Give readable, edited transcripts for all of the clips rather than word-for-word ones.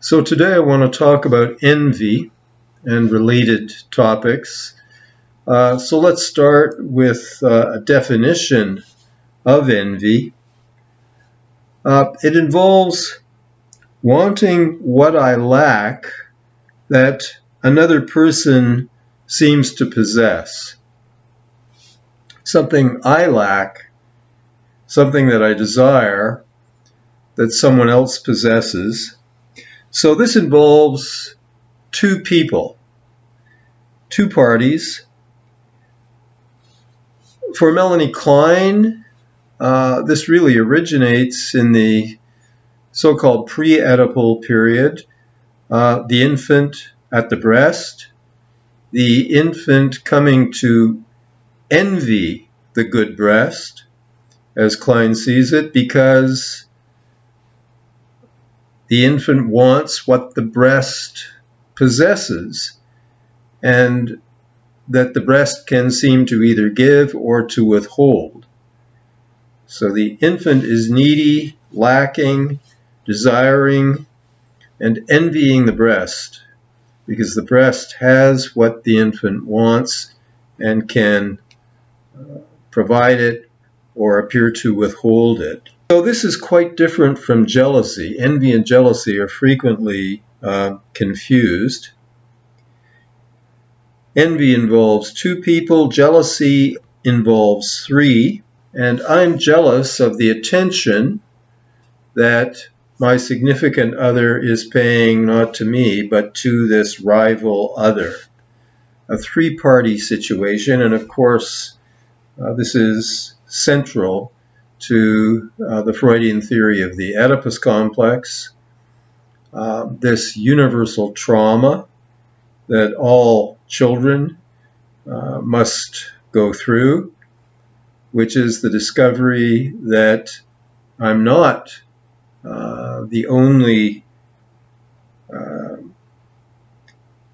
So today I want to talk about envy and related topics. So let's start with a definition of envy. It involves wanting what I lack that another person seems to possess. Something I lack, something that I desire that someone else possesses. So this involves two people, two parties. For Melanie Klein, this really originates in the so-called pre-Oedipal period, the infant at the breast, the infant coming to envy the good breast, as Klein sees it, because the infant wants what the breast possesses, and that the breast can seem to either give or to withhold. So the infant is needy, lacking, desiring, and envying the breast, because the breast has what the infant wants and can provide it or appear to withhold it. So this is quite different from jealousy. Envy and jealousy are frequently confused. Envy involves two people, jealousy involves three, and I'm jealous of the attention that my significant other is paying not to me, but to this rival other. A three-party situation, and of course, this is central to the Freudian theory of the Oedipus complex, this universal trauma that all children must go through, which is the discovery that I'm not the only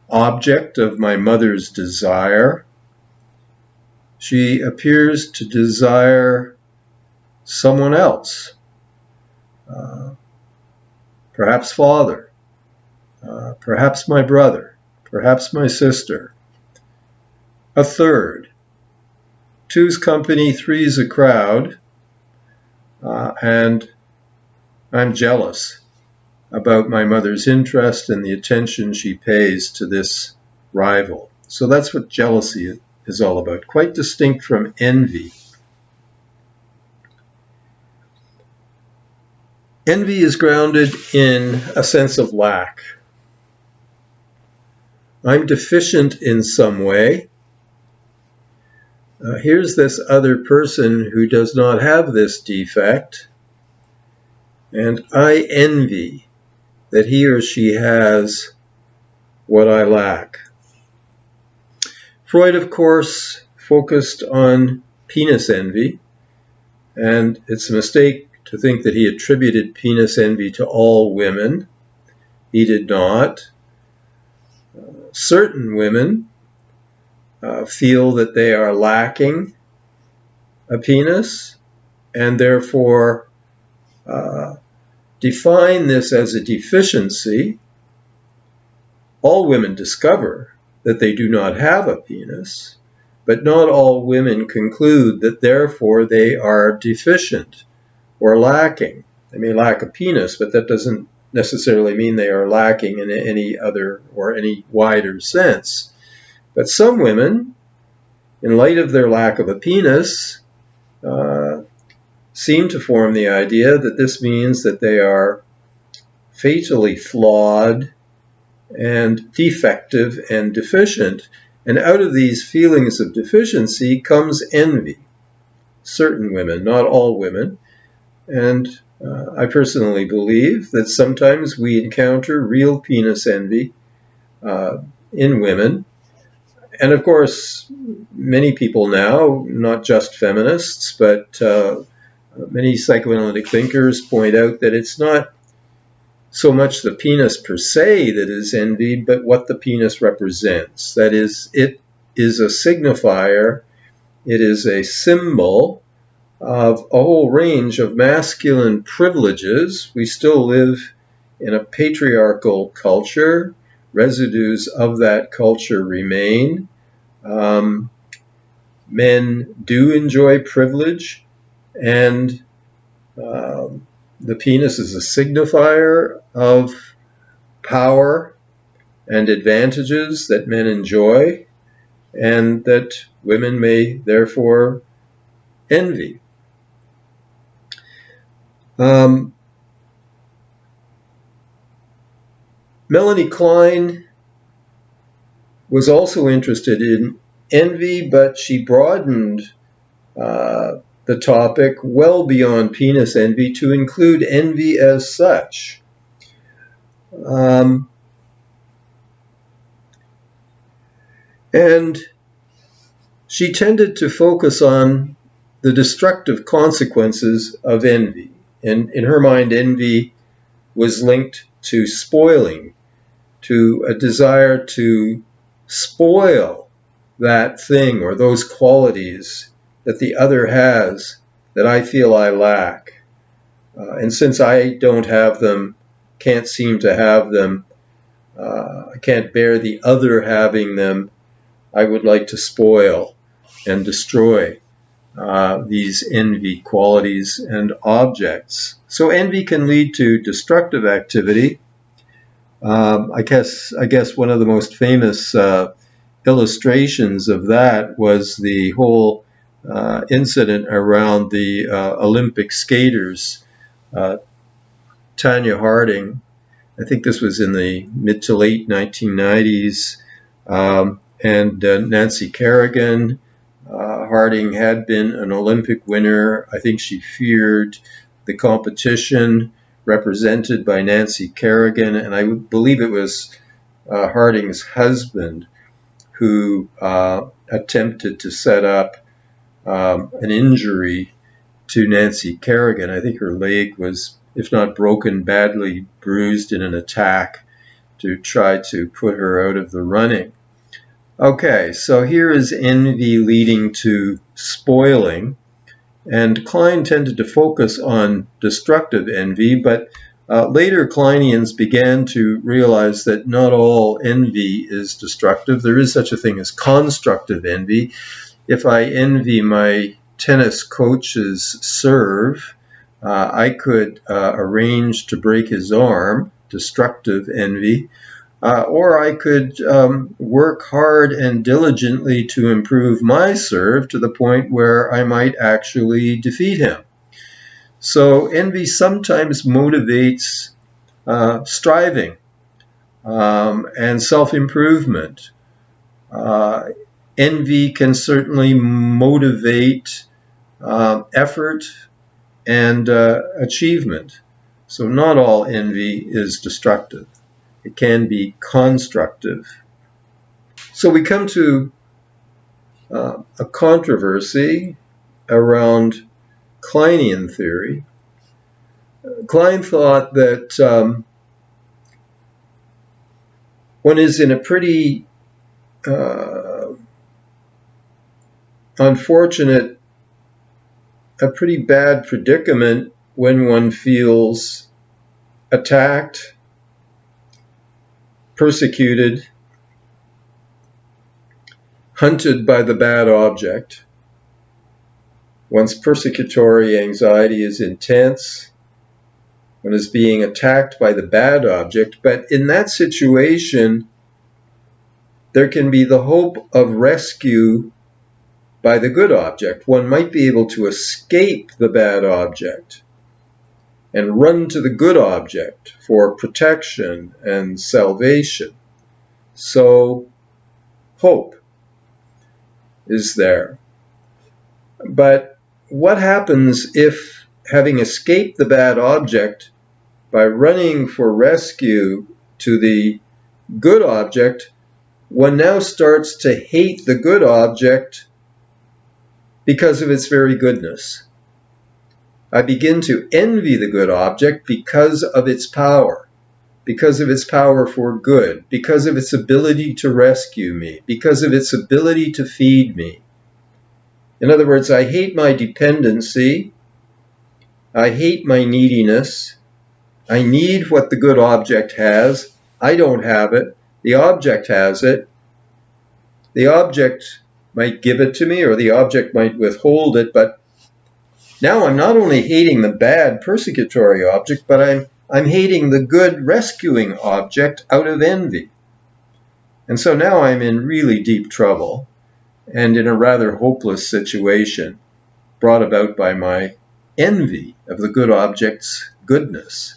object of my mother's desire. She appears to desire someone else, perhaps father, perhaps my brother, perhaps my sister, a third. Two's company, three's a crowd, and I'm jealous about my mother's interest and the attention she pays to this rival. So that's what jealousy is all about, quite distinct from envy. Envy is grounded in a sense of lack. I'm deficient in some way. Here's this other person who does not have this defect, and I envy that he or she has what I lack. Freud, of course, focused on penis envy, and it's a mistake to think that he attributed penis envy to all women. He did not. Certain women feel that they are lacking a penis, and therefore define this as a deficiency. All women discover that they do not have a penis, but not all women conclude that therefore they are deficient or lacking. They may lack a penis, but that doesn't necessarily mean they are lacking in any other or any wider sense. But some women, in light of their lack of a penis, seem to form the idea that this means that they are fatally flawed and defective and deficient. And out of these feelings of deficiency comes envy. Certain women, not all women. And I personally believe that sometimes we encounter real penis envy in women. And of course, many people now, not just feminists, but many psychoanalytic thinkers point out that it's not so much the penis per se that is envied, but what the penis represents. That is, it is a signifier, it is a symbol of a whole range of masculine privileges. We still live in a patriarchal culture. Residues of that culture remain. Men do enjoy privilege, and the penis is a signifier of power and advantages that men enjoy, and that women may therefore envy. Melanie Klein was also interested in envy, but she broadened the topic well beyond penis envy to include envy as such. And she tended to focus on the destructive consequences of envy. And in her mind, envy was linked to spoiling, to a desire to spoil that thing or those qualities that the other has that I feel I lack. And since I don't have them, can't seem to have them, I can't bear the other having them, I would like to spoil and destroy these envy qualities and objects. So envy can lead to destructive activity. I guess one of the most famous illustrations of that was the whole incident around the Olympic skaters. Tanya Harding, I think this was in the mid to late 1990s, and Nancy Kerrigan. Harding had been an Olympic winner. I think she feared the competition represented by Nancy Kerrigan, and I believe it was Harding's husband who attempted to set up an injury to Nancy Kerrigan. I think her leg was, if not broken, badly bruised in an attack to try to put her out of the running. Okay, so here is envy leading to spoiling, and Klein tended to focus on destructive envy, but later Kleinians began to realize that not all envy is destructive. There is such a thing as constructive envy. If I envy my tennis coach's serve, I could arrange to break his arm, destructive envy, or I could work hard and diligently to improve my serve to the point where I might actually defeat him. So envy sometimes motivates striving and self-improvement. Envy can certainly motivate effort and achievement. So not all envy is destructive. It can be constructive. So we come to a controversy around Kleinian theory. Klein thought that one is in a pretty unfortunate, a pretty bad predicament when one feels attacked, persecuted, hunted by the bad object. One's persecutory anxiety is intense. One is being attacked by the bad object, but in that situation, there can be the hope of rescue by the good object. One might be able to escape the bad object and run to the good object for protection and salvation. So, hope is there. But what happens if, having escaped the bad object, by running for rescue to the good object, one now starts to hate the good object because of its very goodness? I begin to envy the good object because of its power for good, because of its ability to rescue me, because of its ability to feed me. In other words, I hate my dependency, I hate my neediness, I need what the good object has. I don't have it. The object has it. The object might give it to me, or the object might withhold it, but now I'm not only hating the bad persecutory object, but I'm hating the good rescuing object out of envy. And so now I'm in really deep trouble and in a rather hopeless situation brought about by my envy of the good object's goodness.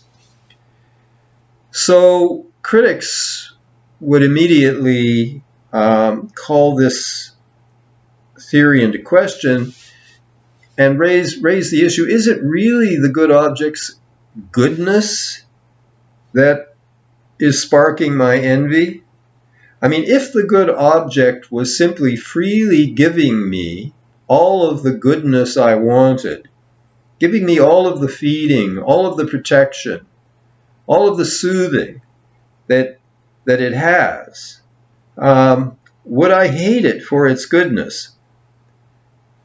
So critics would immediately call this theory into question and raise the issue, is it really the good object's goodness that is sparking my envy? I mean, if the good object was simply freely giving me all of the goodness I wanted, giving me all of the feeding, all of the protection, all of the soothing that it has, would I hate it for its goodness?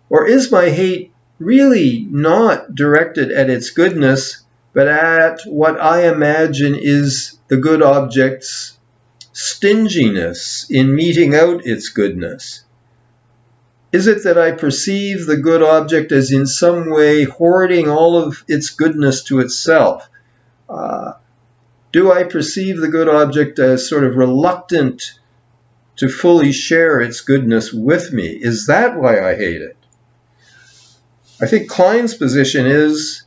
Or is my hate really not directed at its goodness, but at what I imagine is the good object's stinginess in meting out its goodness? Is it that I perceive the good object as in some way hoarding all of its goodness to itself? Do I perceive the good object as sort of reluctant to fully share its goodness with me? Is that why I hate it? I think Klein's position is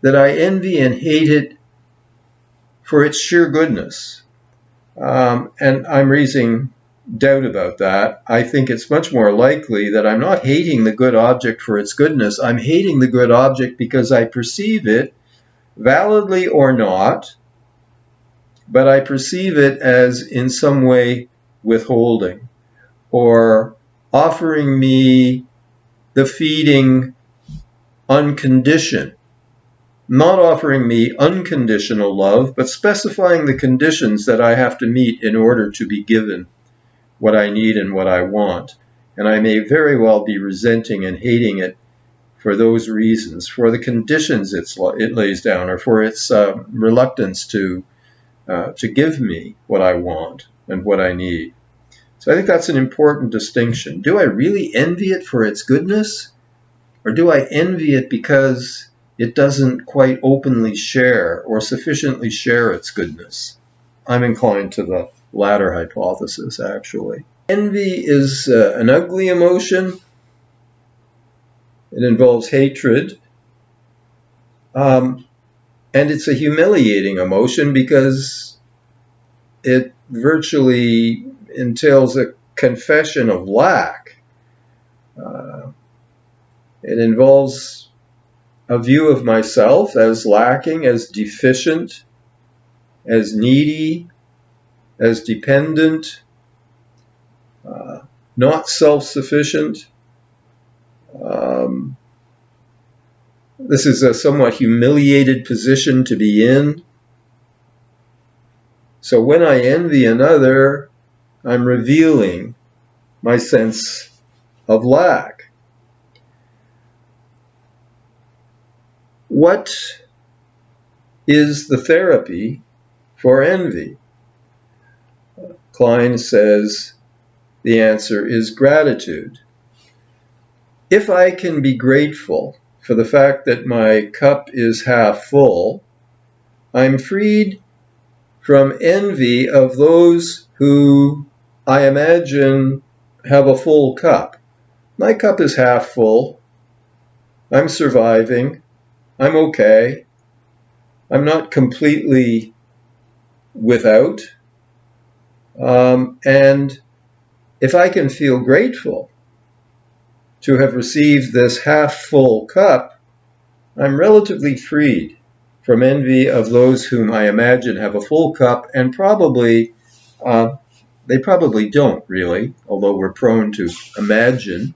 that I envy and hate it for its sheer goodness. And I'm raising doubt about that. I think it's much more likely that I'm not hating the good object for its goodness. I'm hating the good object because I perceive it, validly or not, but I perceive it as in some way withholding or offering me the feeding unconditioned, not offering me unconditional love, but specifying the conditions that I have to meet in order to be given what I need and what I want. And I may very well be resenting and hating it for those reasons, for the conditions it lays down, or for its reluctance to give me what I want and what I need. So I think that's an important distinction. Do I really envy it for its goodness? Or do I envy it because it doesn't quite openly share or sufficiently share its goodness? I'm inclined to the latter hypothesis, actually. Envy is an ugly emotion. It involves hatred. And it's a humiliating emotion because it virtually entails a confession of lack. It involves a view of myself as lacking, as deficient, as needy, as dependent, not self-sufficient. This is a somewhat humiliated position to be in. So when I envy another, I'm revealing my sense of lack. What is the therapy for envy? Klein says the answer is gratitude. If I can be grateful for the fact that my cup is half full, I'm freed from envy of those who I imagine have a full cup. My cup is half full. I'm surviving. I'm okay. I'm not completely without. And if I can feel grateful to have received this half-full cup, I'm relatively freed from envy of those whom I imagine have a full cup, and probably they probably don't really, although we're prone to imagine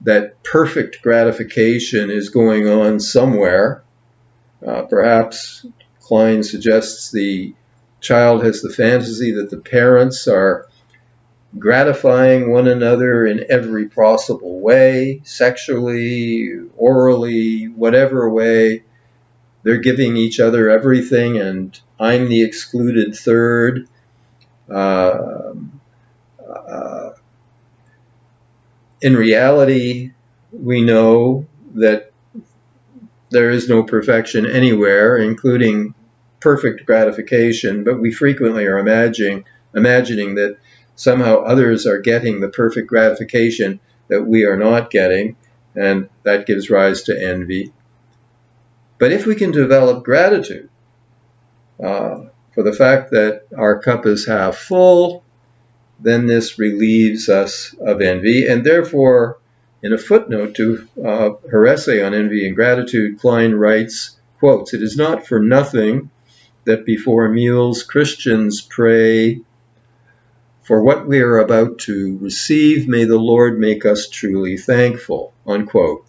that perfect gratification is going on somewhere. Perhaps Klein suggests the child has the fantasy that the parents are gratifying one another in every possible way, sexually, orally, whatever way, they're giving each other everything, and I'm the excluded third. In reality, we know that there is no perfection anywhere, including perfect gratification, but we frequently are imagining that somehow others are getting the perfect gratification that we are not getting, and that gives rise to envy. But if we can develop gratitude for the fact that our cup is half full, then this relieves us of envy. And therefore, in a footnote to her essay on envy and gratitude, Klein writes, quotes, "It is not for nothing that before meals Christians pray, for what we are about to receive, may the Lord make us truly thankful," unquote.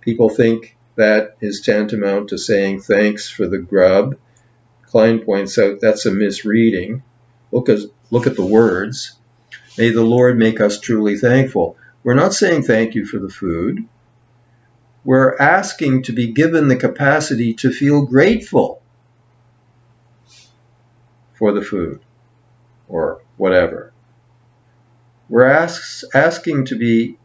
People think that is tantamount to saying thanks for the grub. Klein points out that's a misreading. Look at the words. May the Lord make us truly thankful. We're not saying thank you for the food. We're asking to be given the capacity to feel grateful for the food or whatever. We're asking to be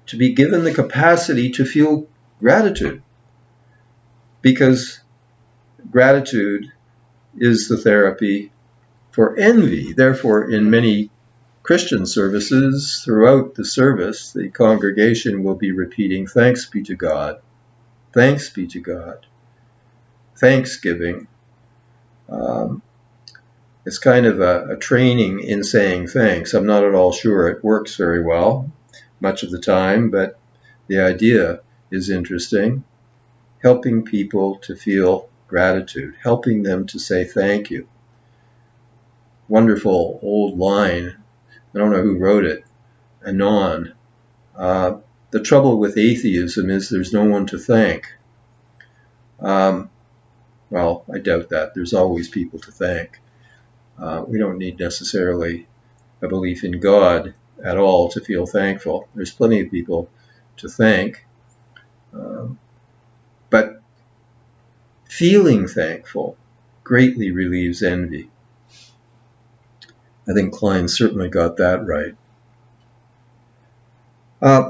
given the capacity to feel gratitude, because gratitude is the therapy for envy. Therefore, in many Christian services, throughout the service, the congregation will be repeating, "Thanks be to God, thanks be to God," thanksgiving. It's kind of a training in saying thanks. I'm not at all sure it works very well much of the time, but the idea is interesting. Helping people to feel gratitude, helping them to say thank you. Wonderful old line. I don't know who wrote it. Anon. The trouble with atheism is there's no one to thank. Well, I doubt that. There's always people to thank. We don't need necessarily a belief in God at all to feel thankful. There's plenty of people to thank. But feeling thankful greatly relieves envy. I think Klein certainly got that right.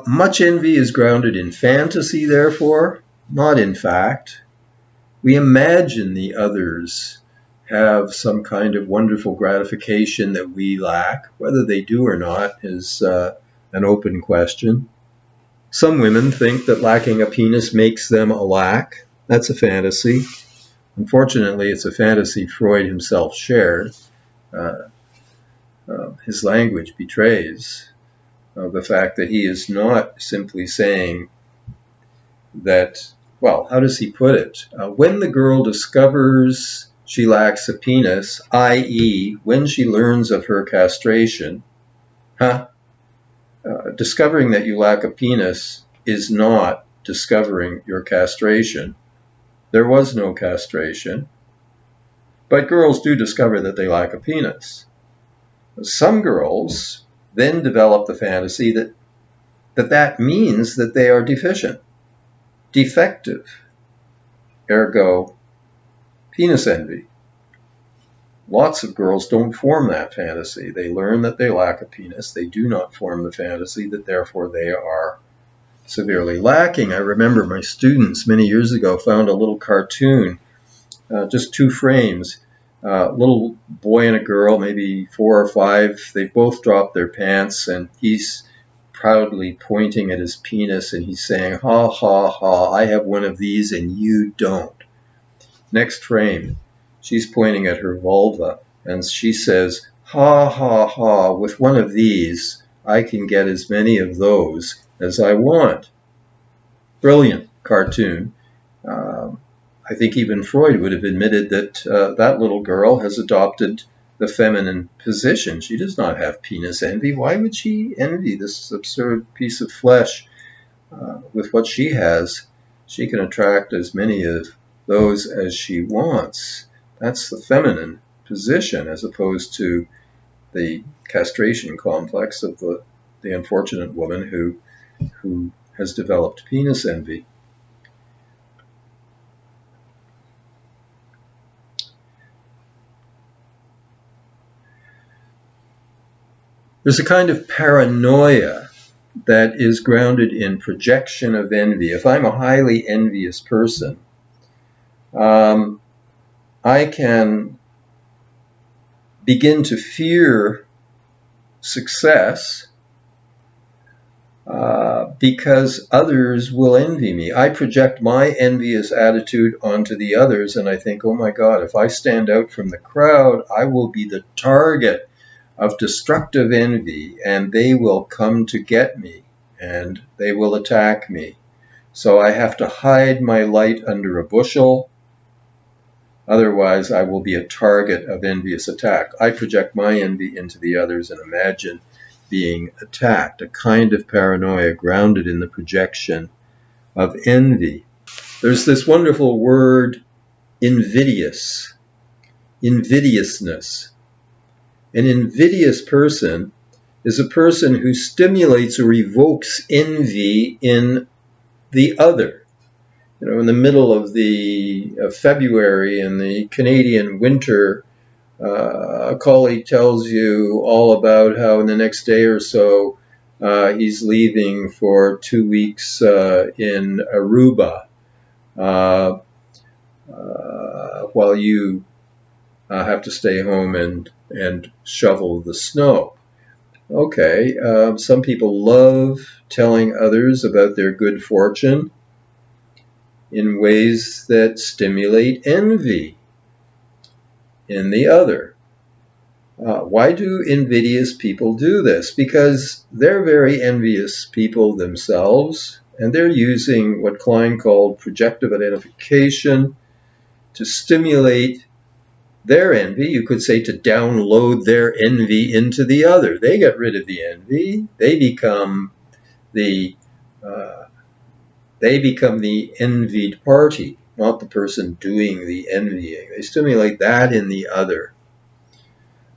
Much envy is grounded in fantasy, therefore, not in fact. We imagine the others have some kind of wonderful gratification that we lack. Whether they do or not is an open question. Some women think that lacking a penis makes them a lack. That's a fantasy. Unfortunately, it's a fantasy Freud himself shared. His language betrays the fact that he is not simply saying that, well, how does he put it? When the girl discovers she lacks a penis, i.e., when she learns of her castration, discovering that you lack a penis is not discovering your castration. There was no castration. But girls do discover that they lack a penis. Some girls then develop the fantasy that means that they are deficient, defective, ergo penis envy. Lots of girls don't form that fantasy. They learn that they lack a penis. They do not form the fantasy that therefore they are severely lacking. I remember my students many years ago found a little cartoon, just 2 frames, a little boy and a girl, maybe 4 or 5. They both dropped their pants, and he's proudly pointing at his penis, and he's saying, "Ha, ha, ha, I have one of these and you don't." Next frame, she's pointing at her vulva, and she says, "Ha, ha, ha, with one of these, I can get as many of those as I want." Brilliant cartoon. I think even Freud would have admitted that that little girl has adopted the feminine position. She does not have penis envy. Why would she envy this absurd piece of flesh? With what she has, she can attract as many of those as she wants. That's the feminine position, as opposed to the castration complex of the unfortunate woman who has developed penis envy. There's a kind of paranoia that is grounded in projection of envy. If I'm a highly envious person, I can begin to fear success because others will envy me. I project my envious attitude onto the others, and I think, oh my God, if I stand out from the crowd, I will be the target of destructive envy, and they will come to get me, and they will attack me. So I have to hide my light under a bushel, otherwise I will be a target of envious attack. I project my envy into the others and imagine being attacked, a kind of paranoia grounded in the projection of envy. There's this wonderful word, invidiousness. An invidious person is a person who stimulates or evokes envy in the other. You know, in the middle of February in the Canadian winter, a colleague tells you all about how in the next day or so he's leaving for 2 weeks in Aruba while you have to stay home and shovel the snow. Okay, some people love telling others about their good fortune in ways that stimulate envy in the other. Why do invidious people do this? Because they're very envious people themselves, and they're using what Klein called projective identification to stimulate their envy. You could say to download their envy into the other. They get rid of the envy. They become the envied party, not the person doing the envying. They stimulate that in the other.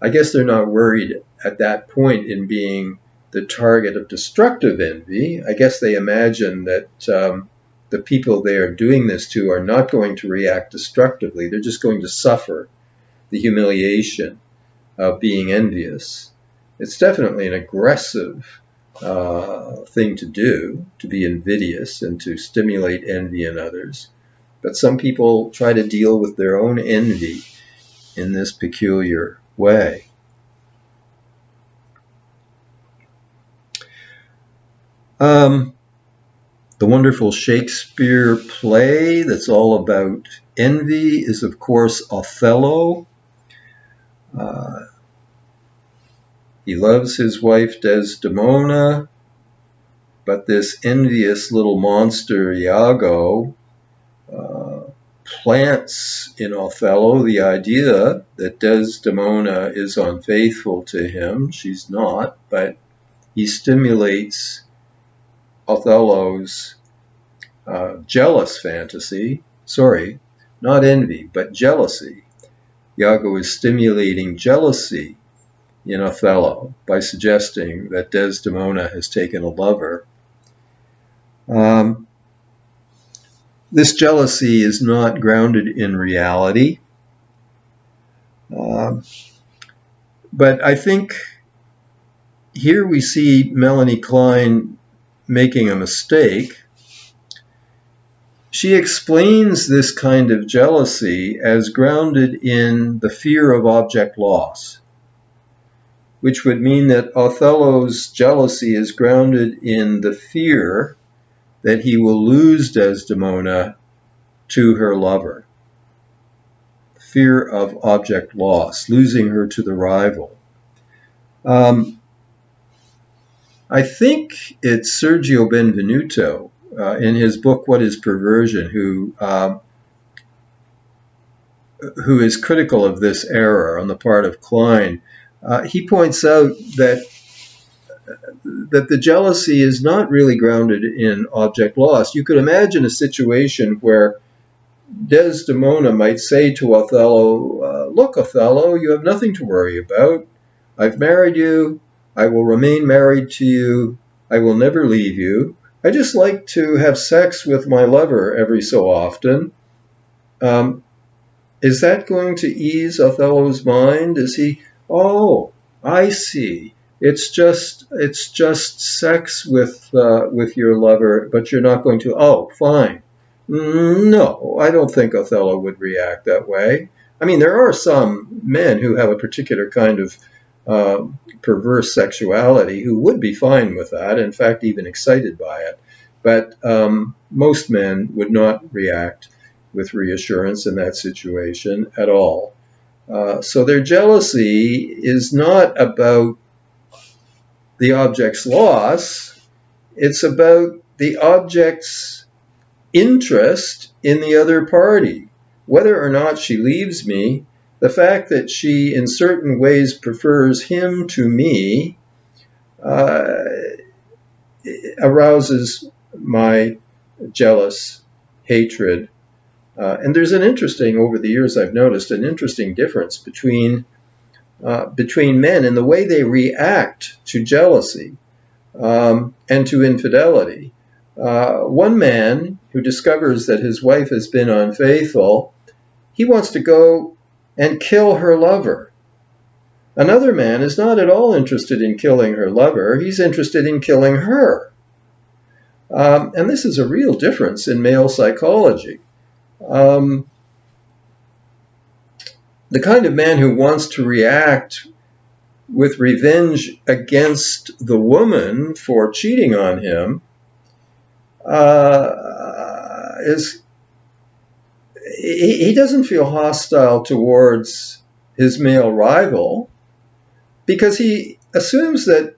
I guess they're not worried at that point in being the target of destructive envy. I guess they imagine that the people they are doing this to are not going to react destructively. They're just going to suffer the humiliation of being envious. It's definitely an aggressive thing to do, to be invidious and to stimulate envy in others. But some people try to deal with their own envy in this peculiar way. The wonderful Shakespeare play that's all about envy is, of course, Othello. He loves his wife Desdemona, but this envious little monster, Iago, plants in Othello the idea that Desdemona is unfaithful to him. She's not, but he stimulates Othello's jealous fantasy. Sorry, not envy, but jealousy. Iago is stimulating jealousy in Othello by suggesting that Desdemona has taken a lover. This jealousy is not grounded in reality. But I think here we see Melanie Klein making a mistake. She explains this kind of jealousy as grounded in the fear of object loss, which would mean that Othello's jealousy is grounded in the fear that he will lose Desdemona to her lover. Fear of object loss, losing her to the rival. I think it's Sergio Benvenuto in his book, What is Perversion, who is critical of this error on the part of Klein. He points out that the jealousy is not really grounded in object loss. You could imagine a situation where Desdemona might say to Othello, look, Othello, you have nothing to worry about. I've married you. I will remain married to you. I will never leave you. I just like to have sex with my lover every so often. Is that going to ease Othello's mind? Is he, oh, I see. It's just sex with your lover, but you're not going to. Oh, fine. No, I don't think Othello would react that way. I mean, there are some men who have a particular kind of perverse sexuality who would be fine with that, in fact, even excited by it. But most men would not react with reassurance in that situation at all. So their jealousy is not about the object's loss, it's about the object's interest in the other party. Whether or not she leaves me, the fact that she in certain ways prefers him to me arouses my jealous hatred. And there's over the years I've noticed, an interesting difference between men in the way they react to jealousy and to infidelity. One man who discovers that his wife has been unfaithful, he wants to go and kill her lover. Another man is not at all interested in killing her lover. He's interested in killing her. And this is a real difference in male psychology. The kind of man who wants to react with revenge against the woman for cheating on him he doesn't feel hostile towards his male rival because he assumes that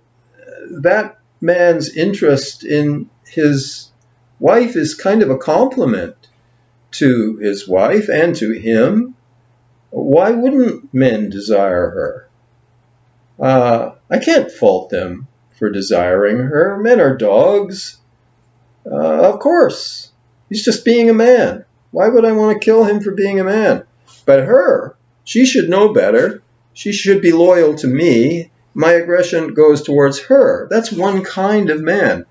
that man's interest in his wife is kind of a compliment to his wife and to him. Why wouldn't men desire her? I can't fault them for desiring her. Men are dogs. Of course. He's just being a man. Why would I want to kill him for being a man? But her, she should know better. She should be loyal to me. My aggression goes towards her. That's one kind of man.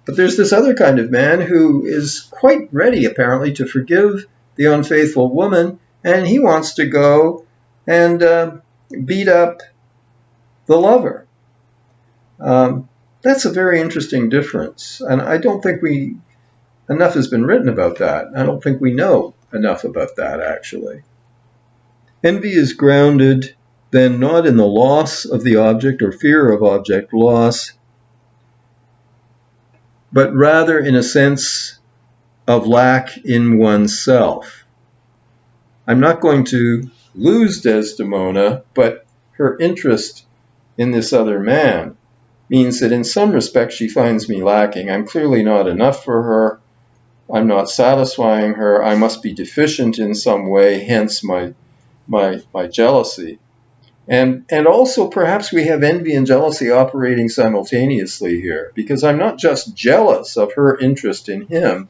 But there's this other kind of man who is quite ready, apparently, to forgive the unfaithful woman, and he wants to go and beat up the lover. That's a very interesting difference, and I don't think enough has been written about that. I don't think we know enough about that, actually. Envy is grounded, then, not in the loss of the object or fear of object loss, but rather in a sense of lack in oneself. I'm not going to lose Desdemona, but her interest in this other man means that in some respects she finds me lacking. I'm clearly not enough for her. I'm not satisfying her. I must be deficient in some way, hence my jealousy. And also perhaps we have envy and jealousy operating simultaneously here, because I'm not just jealous of her interest in him.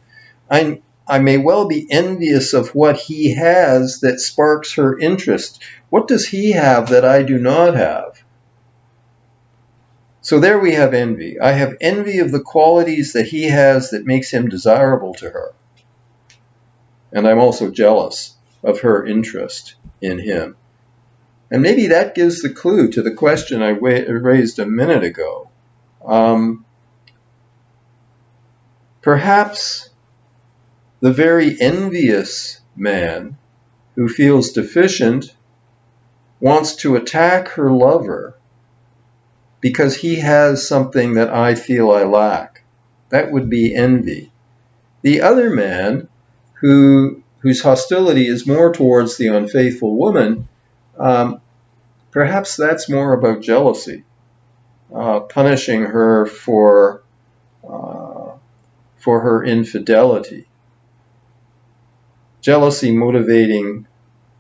I may well be envious of what he has that sparks her interest. What does he have that I do not have? So there we have envy. I have envy of the qualities that he has that makes him desirable to her. And I'm also jealous of her interest in him. And maybe that gives the clue to the question I raised a minute ago. Perhaps the very envious man who feels deficient wants to attack her lover because he has something that I feel I lack. That would be envy. The other man whose hostility is more towards the unfaithful woman, perhaps that's more about jealousy, punishing her for her infidelity. Jealousy motivating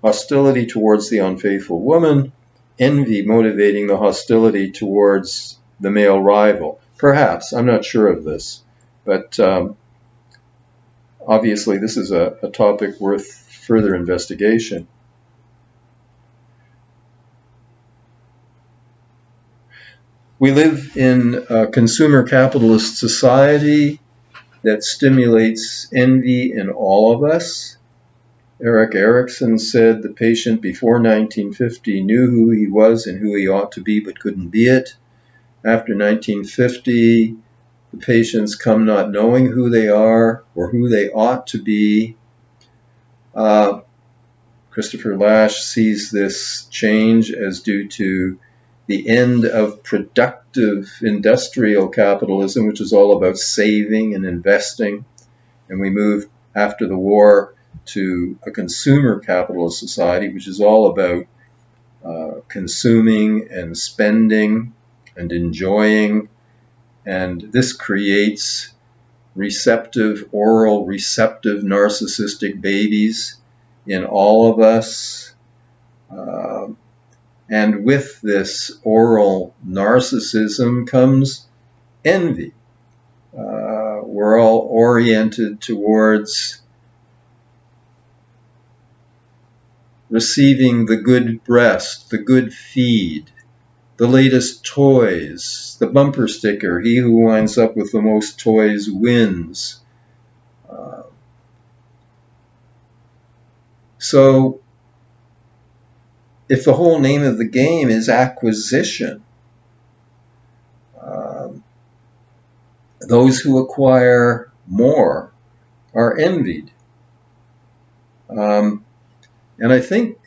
hostility towards the unfaithful woman, envy motivating the hostility towards the male rival. Perhaps, I'm not sure of this, but obviously this is a topic worth further investigation. We live in a consumer capitalist society that stimulates envy in all of us. Erik Erikson said the patient before 1950 knew who he was and who he ought to be but couldn't be it. After 1950, the patients come not knowing who they are or who they ought to be. Christopher Lasch sees this change as due to the end of productive industrial capitalism, which is all about saving and investing. And we moved after the war to a consumer capitalist society, which is all about consuming and spending and enjoying. And this creates oral receptive narcissistic babies in all of us. And with this oral narcissism comes envy. We're all oriented towards receiving the good breast, the good feed, the latest toys, the bumper sticker, he who winds up with the most toys wins. So if the whole name of the game is acquisition, those who acquire more are envied. And I think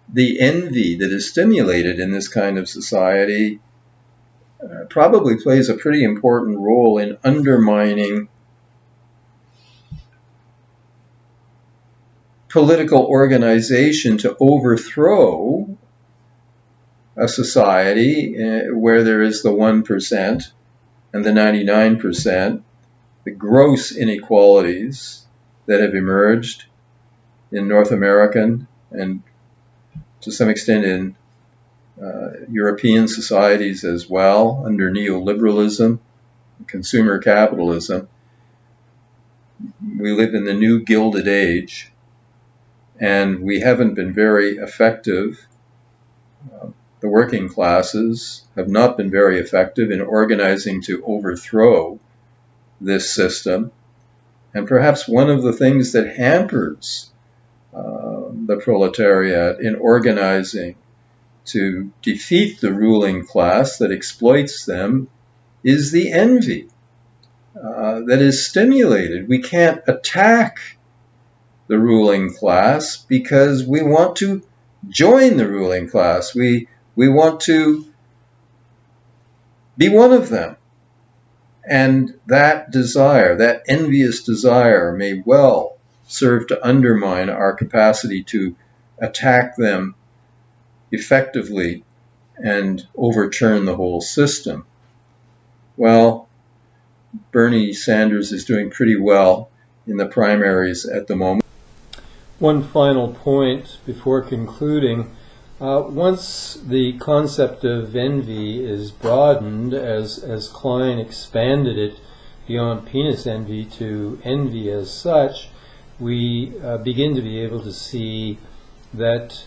the envy that is stimulated in this kind of society probably plays a pretty important role in undermining political organization to overthrow a society where there is the 1% and the 99%, the gross inequalities that have emerged in North American and to some extent in European societies as well, under neoliberalism, consumer capitalism. We live in the new Gilded Age, and we haven't been very effective. The working classes have not been very effective in organizing to overthrow this system. And perhaps one of the things that hampers the proletariat in organizing to defeat the ruling class that exploits them is the envy that is stimulated. We can't attack the ruling class because we want to join the ruling class. We want to be one of them. And that desire, that envious desire, may well serve to undermine our capacity to attack them effectively and overturn the whole system. Well, Bernie Sanders is doing pretty well in the primaries at the moment. One final point before concluding. Once the concept of envy is broadened, as Klein expanded it beyond penis envy to envy as such, we begin to be able to see that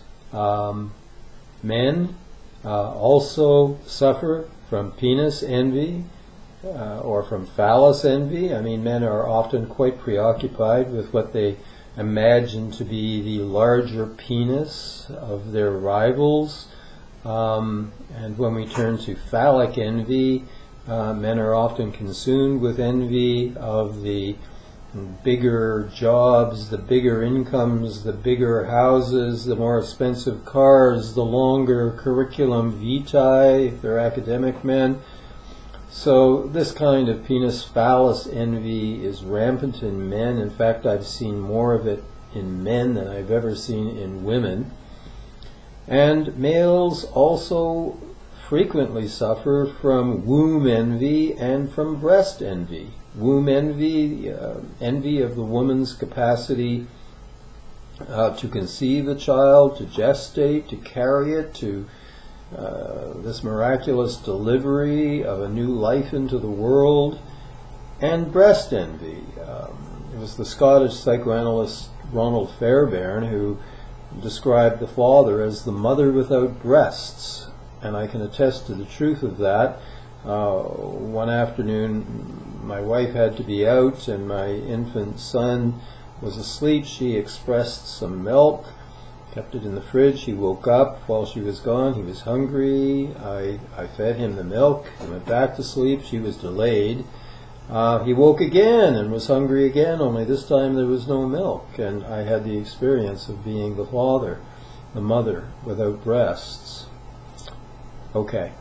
men also suffer from penis envy or from phallus envy. I mean, men are often quite preoccupied with what they imagine to be the larger penis of their rivals. And when we turn to phallic envy, men are often consumed with envy of the bigger jobs, the bigger incomes, the bigger houses, the more expensive cars, the longer curriculum vitae, if they're academic men. So this kind of penis-phallus envy is rampant in men. In fact, I've seen more of it in men than I've ever seen in women. And males also frequently suffer from womb envy and from breast envy. Womb envy, envy of the woman's capacity to conceive a child, to gestate, to carry it, to this miraculous delivery of a new life into the world, and breast envy. It was the Scottish psychoanalyst Ronald Fairbairn who described the father as the mother without breasts, and I can attest to the truth of that. One afternoon, my wife had to be out and my infant son was asleep. She expressed some milk, kept it in the fridge. He woke up while she was gone. He was hungry. I fed him the milk. He went back to sleep. She was delayed. He woke again and was hungry again, only this time there was no milk. And I had the experience of being the father, the mother, without breasts. Okay.